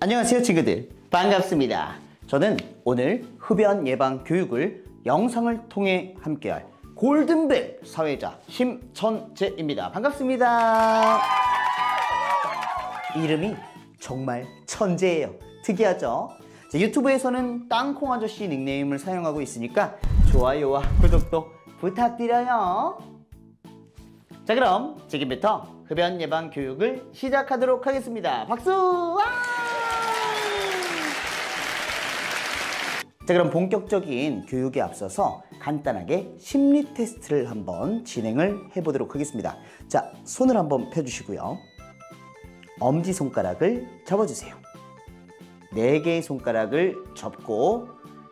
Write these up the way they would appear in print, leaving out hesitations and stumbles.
안녕하세요 친구들, 반갑습니다. 저는 오늘 흡연 예방 교육을 영상을 통해 함께할 골든벨 사회자 심천재입니다. 반갑습니다. 이름이 정말 천재예요. 특이하죠? 유튜브에서는 땅콩 아저씨 닉네임을 사용하고 있으니까 좋아요와 구독도 부탁드려요. 자, 그럼 지금부터 흡연 예방 교육을 시작하도록 하겠습니다. 박수! 와! 자, 그럼 본격적인 교육에 앞서서 간단하게 심리 테스트를 한번 진행을 해보도록 하겠습니다. 자, 손을 한번 펴주시고요. 엄지손가락을 접어주세요. 4개의 손가락을 접고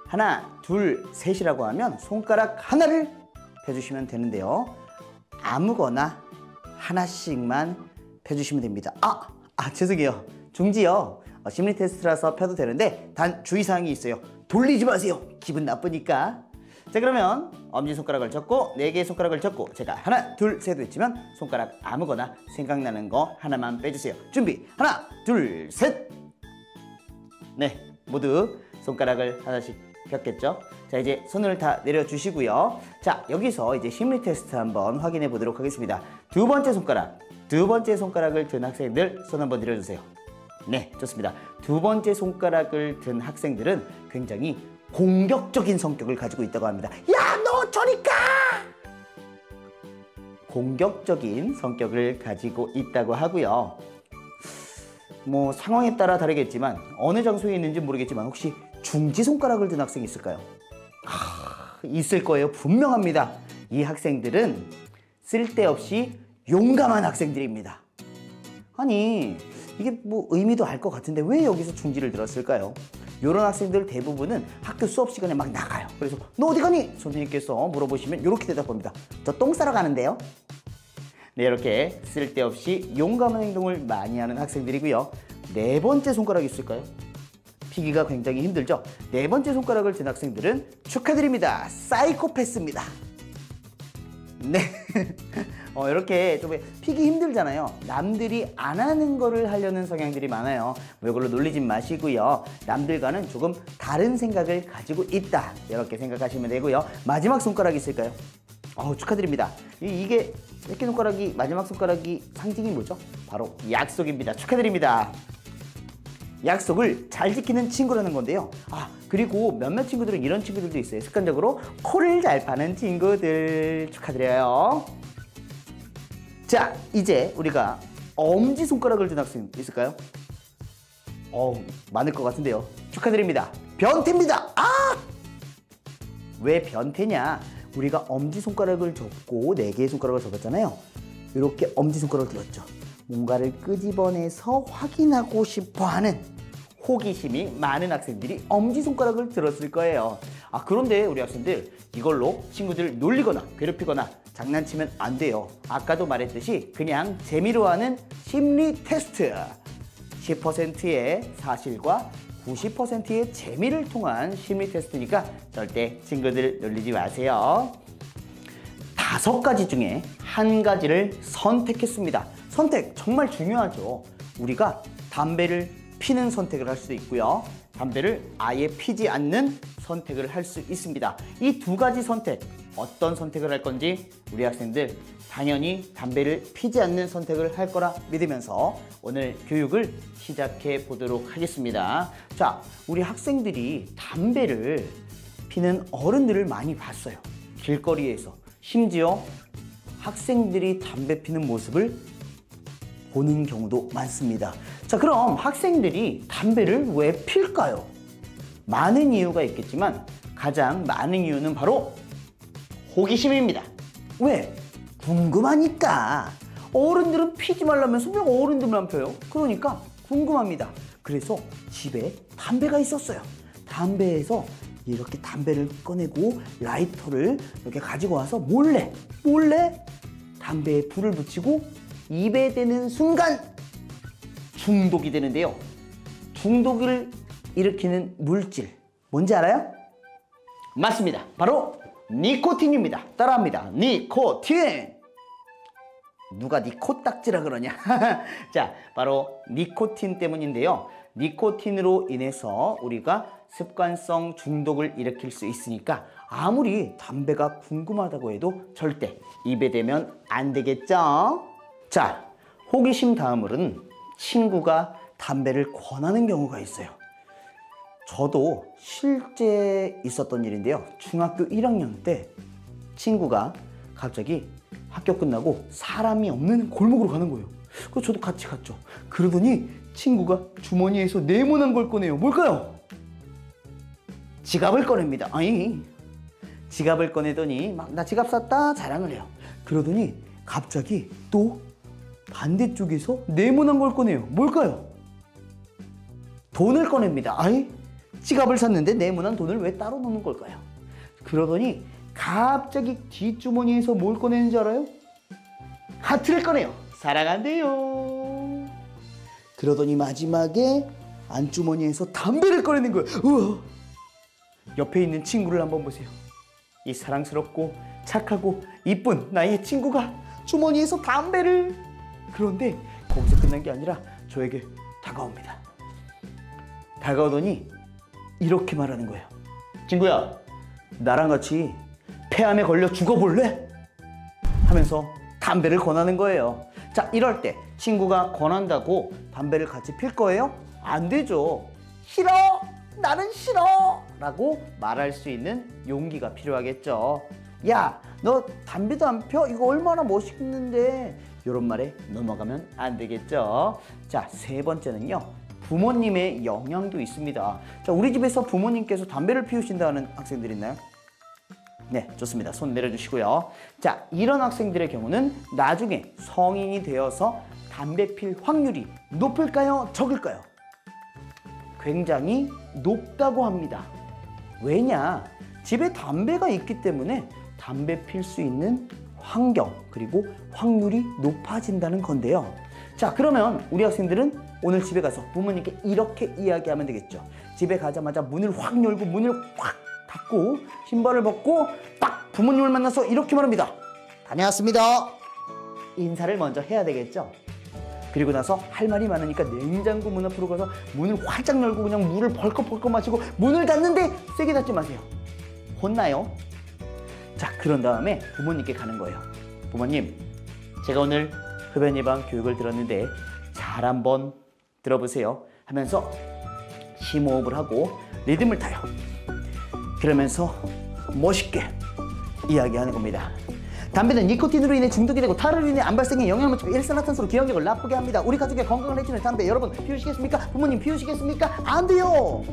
하나, 둘, 셋이라고 하면 손가락 하나를 펴주시면 되는데요. 아무거나 하나씩만 펴주시면 됩니다. 죄송해요. 중지요. 심리 테스트라서 펴도 되는데 단 주의사항이 있어요. 돌리지 마세요. 기분 나쁘니까. 자, 그러면 엄지손가락을 접고 4개의 손가락을 접고 제가 하나, 둘, 셋 외치면 손가락 아무거나 생각나는 거 하나만 빼주세요. 준비! 하나, 둘, 셋! 네, 모두 손가락을 하나씩 폈겠죠? 자, 이제 손을 다 내려주시고요. 자, 여기서 이제 심리 테스트 한번 확인해 보도록 하겠습니다. 두 번째 손가락을 든 학생들 손 한번 내려주세요. 네, 좋습니다. 두 번째 손가락을 든 학생들은 굉장히 공격적인 성격을 가지고 있다고 합니다. 야, 너 저리 가! 공격적인 성격을 가지고 있다고 하고요. 뭐 상황에 따라 다르겠지만 어느 장소에 있는지 모르겠지만 혹시 중지 손가락을 든 학생이 있을까요? 있을 거예요. 분명합니다. 이 학생들은 쓸데없이 용감한 학생들입니다. 아니, 이게 뭐 의미도 알 것 같은데 왜 여기서 중지를 들었을까요? 이런 학생들 대부분은 학교 수업 시간에 막 나가요. 그래서 너 어디 가니? 선생님께서 물어보시면 이렇게 대답합니다. 저 똥 싸러 가는데요. 네, 이렇게 쓸데없이 용감한 행동을 많이 하는 학생들이고요. 4번째 손가락이 있을까요? 피기가 굉장히 힘들죠? 4번째 손가락을 든 학생들은 축하드립니다. 사이코패스입니다. 네. 이렇게 좀 피기 힘들잖아요. 남들이 안 하는 거를 하려는 성향들이 많아요. 이걸로 놀리지 마시고요. 남들과는 조금 다른 생각을 가지고 있다. 이렇게 생각하시면 되고요. 마지막 손가락이 있을까요? 축하드립니다. 이게 새끼손가락이, 마지막 손가락이 상징이 뭐죠? 바로 약속입니다. 축하드립니다. 약속을 잘 지키는 친구라는 건데요. 그리고 몇몇 친구들은 이런 친구들도 있어요. 습관적으로 코를 잘 파는 친구들 축하드려요. 자, 이제 우리가 엄지손가락을 든 학생 있을까요? 많을 것 같은데요. 축하드립니다. 변태입니다. 왜 변태냐? 우리가 엄지손가락을 접고 4개의 손가락을 접었잖아요. 이렇게 엄지손가락을 들었죠. 뭔가를 끄집어내서 확인하고 싶어하는 호기심이 많은 학생들이 엄지손가락을 들었을 거예요. 그런데 우리 학생들 이걸로 친구들 놀리거나 괴롭히거나 장난치면 안 돼요. 아까도 말했듯이 그냥 재미로 하는 심리 테스트. 10%의 사실과 90%의 재미를 통한 심리 테스트니까 절대 친구들 놀리지 마세요. 5가지 중에 1가지를 선택했습니다. 선택 정말 중요하죠. 우리가 담배를 피는 선택을 할 수도 있고요. 담배를 아예 피지 않는 선택을 할 수 있습니다. 이 2가지 선택, 어떤 선택을 할 건지 우리 학생들 당연히 담배를 피지 않는 선택을 할 거라 믿으면서 오늘 교육을 시작해 보도록 하겠습니다. 자, 우리 학생들이 담배를 피는 어른들을 많이 봤어요. 길거리에서. 심지어 학생들이 담배 피는 모습을 보는 경우도 많습니다. 자, 그럼 학생들이 담배를 왜 필까요? 많은 이유가 있겠지만 가장 많은 이유는 바로 호기심입니다. 왜? 궁금하니까. 어른들은 피지 말라면서 왜 어른들만 펴요? 그러니까 궁금합니다. 그래서 집에 담배가 있었어요. 담배에서 이렇게 담배를 꺼내고 라이터를 이렇게 가지고 와서 몰래 담배에 불을 붙이고 입에 대는 순간 중독이 되는데요. 중독을 일으키는 물질 뭔지 알아요? 맞습니다. 바로 니코틴입니다. 따라합니다. 니코틴. 누가 니 코딱지라 그러냐? 자, 바로 니코틴 때문인데요. 니코틴으로 인해서 우리가 습관성 중독을 일으킬 수 있으니까 아무리 담배가 궁금하다고 해도 절대 입에 대면 안 되겠죠? 자, 호기심 다음으로는 친구가 담배를 권하는 경우가 있어요. 저도 실제 있었던 일인데요. 중학교 1학년 때 친구가 갑자기 학교 끝나고 사람이 없는 골목으로 가는 거예요. 그래서 저도 같이 갔죠. 그러더니 친구가 주머니에서 네모난 걸 꺼내요. 뭘까요? 지갑을 꺼냅니다. 아니, 지갑을 꺼내더니 막 나 지갑 샀다 자랑을 해요. 그러더니 갑자기 또 반대쪽에서 네모난 걸 꺼내요. 뭘까요? 돈을 꺼냅니다. 아니, 지갑을 샀는데 네모난 돈을 왜 따로 넣는 걸까요? 그러더니 갑자기 뒷주머니에서 뭘 꺼내는지 알아요? 하트를 꺼내요. 사랑한대요. 그러더니 마지막에 안주머니에서 담배를 꺼내는 거예요. 우와. 옆에 있는 친구를 한번 보세요. 이 사랑스럽고 착하고 이쁜 나의 친구가 주머니에서 담배를. 그런데 거기서 끝난 게 아니라 저에게 다가옵니다. 다가오더니 이렇게 말하는 거예요. 친구야, 나랑 같이 폐암에 걸려 죽어볼래? 하면서 담배를 권하는 거예요. 자, 이럴 때 친구가 권한다고 담배를 같이 필 거예요? 안 되죠. 싫어! 나는 싫어! 라고 말할 수 있는 용기가 필요하겠죠. 야, 너 담배도 안 펴? 이거 얼마나 멋있는데. 이런 말에 넘어가면 안 되겠죠. 자, 세 번째는요, 부모님의 영향도 있습니다. 자, 우리 집에서 부모님께서 담배를 피우신다는 학생들 있나요? 네, 좋습니다. 손 내려주시고요. 자, 이런 학생들의 경우는 나중에 성인이 되어서 담배 필 확률이 높을까요? 적을까요? 굉장히 높다고 합니다. 왜냐? 집에 담배가 있기 때문에 담배 필 수 있는 환경 그리고 확률이 높아진다는 건데요. 자, 그러면 우리 학생들은 오늘 집에 가서 부모님께 이렇게 이야기하면 되겠죠. 집에 가자마자 문을 확 열고 문을 확 닫고 신발을 벗고 딱 부모님을 만나서 이렇게 말합니다. 다녀왔습니다. 인사를 먼저 해야 되겠죠. 그리고 나서 할 말이 많으니까 냉장고 문 앞으로 가서 문을 활짝 열고 그냥 물을 벌컥벌컥 마시고 문을 닫는데 세게 닫지 마세요. 혼나요. 자, 그런 다음에 부모님께 가는 거예요. 부모님, 제가 오늘 흡연 예방 교육을 들었는데 잘 한번 들어보세요 하면서 심호흡을 하고 리듬을 타요. 그러면서 멋있게 이야기하는 겁니다. 담배는 니코틴으로 인해 중독이 되고 타르로 인해 암 발생에 영향을 미치고 일산화탄소로 기억력을 나쁘게 합니다. 우리 가족의 건강을 해치는 담배, 여러분 피우시겠습니까? 부모님 피우시겠습니까? 안 돼요.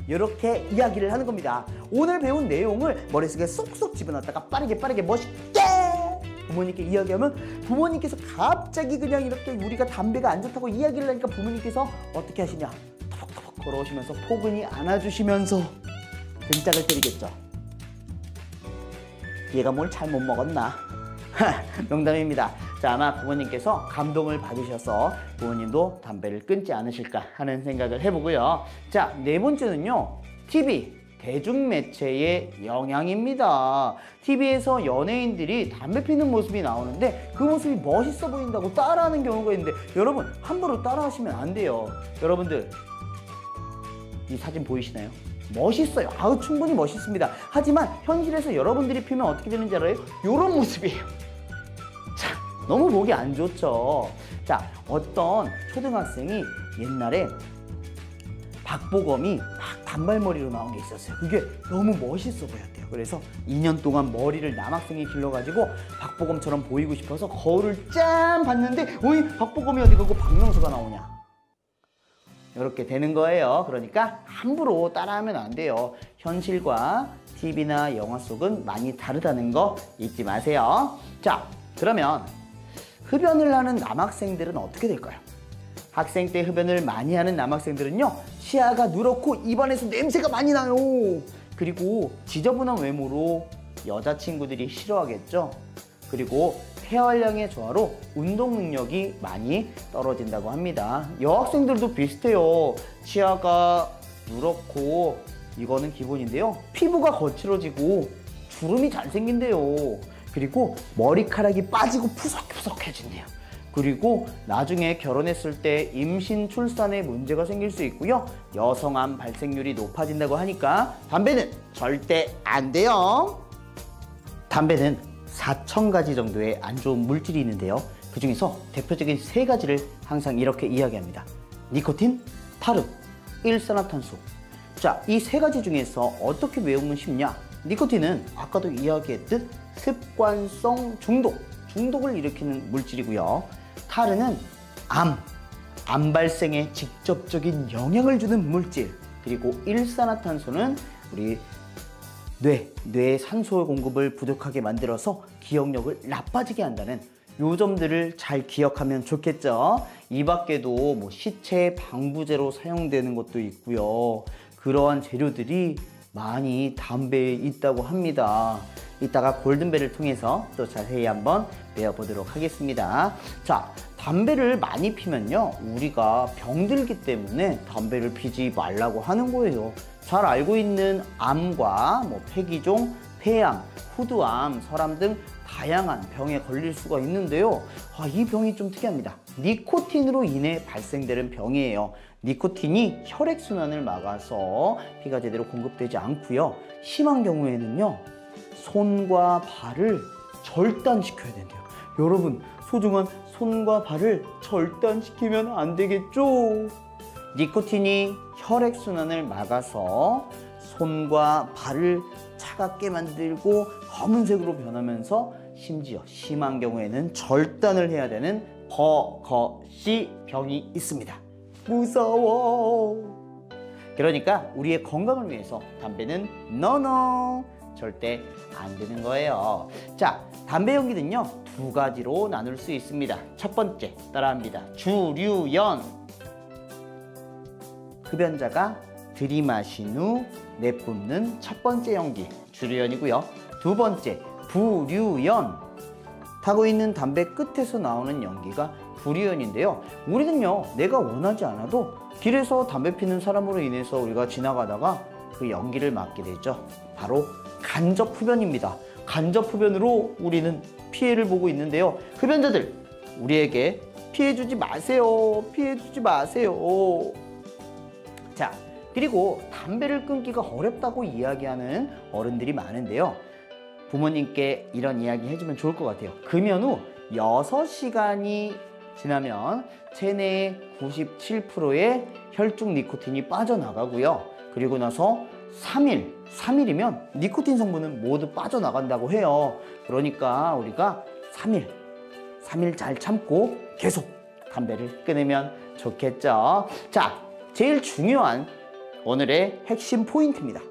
이렇게 이야기를 하는 겁니다. 오늘 배운 내용을 머릿속에 쏙쏙 집어넣었다가 빠르게 멋있게 부모님께 이야기하면 부모님께서 갑자기 그냥 이렇게 우리가 담배가 안 좋다고 이야기를 하니까 부모님께서 어떻게 하시냐, 터벅터벅 걸어오시면서 포근히 안아주시면서 등짝을 때리겠죠. 얘가 뭘 잘못 먹었나? 농담입니다. 자, 아마 부모님께서 감동을 받으셔서 부모님도 담배를 끊지 않으실까 하는 생각을 해보고요. 자, 네 번째는요, TV, 대중매체의 영향입니다. TV에서 연예인들이 담배 피는 모습이 나오는데 그 모습이 멋있어 보인다고 따라하는 경우가 있는데 여러분, 함부로 따라하시면 안 돼요. 여러분들, 이 사진 보이시나요? 멋있어요. 아우, 충분히 멋있습니다. 하지만 현실에서 여러분들이 피면 어떻게 되는지 알아요? 이런 모습이에요. 자, 너무 보기 안 좋죠. 자, 어떤 초등학생이 옛날에 박보검이 막 단발머리로 나온 게 있었어요. 그게 너무 멋있어 보였대요. 그래서 2년 동안 머리를 남학생이 길러가지고 박보검처럼 보이고 싶어서 거울을 짠 봤는데 어이, 박보검이 어디 가고 박명수가 나오냐. 이렇게 되는 거예요. 그러니까 함부로 따라하면 안 돼요. 현실과 TV나 영화 속은 많이 다르다는 거 잊지 마세요. 자, 그러면 흡연을 하는 남학생들은 어떻게 될까요? 학생 때 흡연을 많이 하는 남학생들은요, 치아가 누렇고 입안에서 냄새가 많이 나요. 그리고 지저분한 외모로 여자친구들이 싫어하겠죠. 그리고 폐활량의 저하로 운동 능력이 많이 떨어진다고 합니다. 여학생들도 비슷해요. 치아가 누렇고 이거는 기본인데요. 피부가 거칠어지고 주름이 잘 생긴대요. 그리고 머리카락이 빠지고 푸석푸석해진대요. 그리고 나중에 결혼했을 때 임신, 출산에 문제가 생길 수 있고요. 여성암 발생률이 높아진다고 하니까 담배는 절대 안 돼요. 담배는 4,000가지 정도의 안 좋은 물질이 있는데요. 그 중에서 대표적인 3가지를 항상 이렇게 이야기합니다. 니코틴, 타르, 일산화탄소. 자, 이 3가지 중에서 어떻게 외우면 쉽냐? 니코틴은 아까도 이야기했듯 습관성 중독을 일으키는 물질이고요. 타르는 암 발생에 직접적인 영향을 주는 물질. 그리고 일산화탄소는 우리 뇌의 산소 공급을 부족하게 만들어서 기억력을 나빠지게 한다는 요 점들을 잘 기억하면 좋겠죠. 이 밖에도 뭐 시체 방부제로 사용되는 것도 있고요. 그러한 재료들이 많이 담배에 있다고 합니다. 이따가 골든벨을 통해서 또 자세히 한번 배워보도록 하겠습니다. 자, 담배를 많이 피면요, 우리가 병들기 때문에 담배를 피지 말라고 하는 거예요. 잘 알고 있는 암과 폐기종, 폐암, 후두암, 설암 등 다양한 병에 걸릴 수가 있는데요. 이 병이 좀 특이합니다. 니코틴으로 인해 발생되는 병이에요. 니코틴이 혈액순환을 막아서 피가 제대로 공급되지 않고요. 심한 경우에는요, 손과 발을 절단시켜야 된대요. 여러분, 소중한 손과 발을 절단시키면 안 되겠죠? 니코틴이 혈액순환을 막아서 손과 발을 차갑게 만들고 검은색으로 변하면서 심지어 심한 경우에는 절단을 해야 되는 버거시 병이 있습니다. 무서워. 그러니까 우리의 건강을 위해서 담배는 노노, 절대 안 되는 거예요. 자, 담배 연기는요, 2가지로 나눌 수 있습니다. 첫 번째, 따라합니다. 주류연. 흡연자가 들이마신 후 내뿜는 첫 번째 연기, 주류연이고요. 2번째, 부류연. 타고 있는 담배 끝에서 나오는 연기가 부류연인데요. 우리는요, 내가 원하지 않아도 길에서 담배 피는 사람으로 인해서 우리가 지나가다가 그 연기를 맡게 되죠. 바로 간접 흡연입니다. 간접 흡연으로 우리는 피해를 보고 있는데요. 흡연자들, 우리에게 피해주지 마세요. 피해주지 마세요. 자, 그리고 담배를 끊기가 어렵다고 이야기하는 어른들이 많은데요. 부모님께 이런 이야기 해주면 좋을 것 같아요. 금연 후 6시간이 지나면 체내의 97%의 혈중 니코틴이 빠져나가고요. 그리고 나서 3일이면 니코틴 성분은 모두 빠져나간다고 해요. 그러니까 우리가 3일 잘 참고 계속 담배를 끊으면 좋겠죠. 자, 제일 중요한 오늘의 핵심 포인트입니다.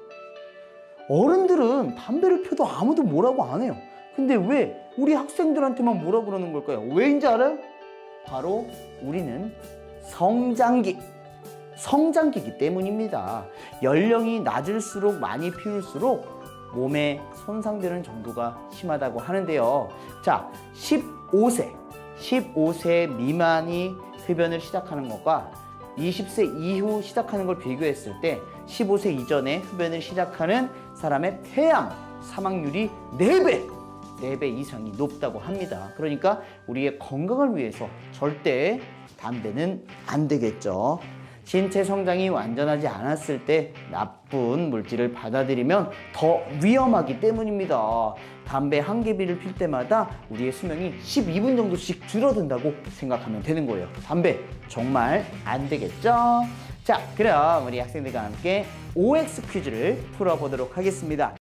어른들은 담배를 펴도 아무도 뭐라고 안 해요. 근데 왜 우리 학생들한테만 뭐라 그러는 걸까요? 왜인지 알아요? 바로 우리는 성장기이기 때문입니다. 연령이 낮을수록 많이 피울수록 몸에 손상되는 정도가 심하다고 하는데요. 자, 15세 미만이 흡연을 시작하는 것과 20세 이후 시작하는 걸 비교했을 때 15세 이전에 흡연을 시작하는 사람의 폐암 사망률이 4배 이상이 높다고 합니다. 그러니까 우리의 건강을 위해서 절대 담배는 안 되겠죠. 신체 성장이 완전하지 않았을 때 나쁜 물질을 받아들이면 더 위험하기 때문입니다. 담배 한 개비를 필 때마다 우리의 수명이 12분 정도씩 줄어든다고 생각하면 되는 거예요. 담배 정말 안 되겠죠? 자, 그럼 우리 학생들과 함께 OX 퀴즈를 풀어보도록 하겠습니다.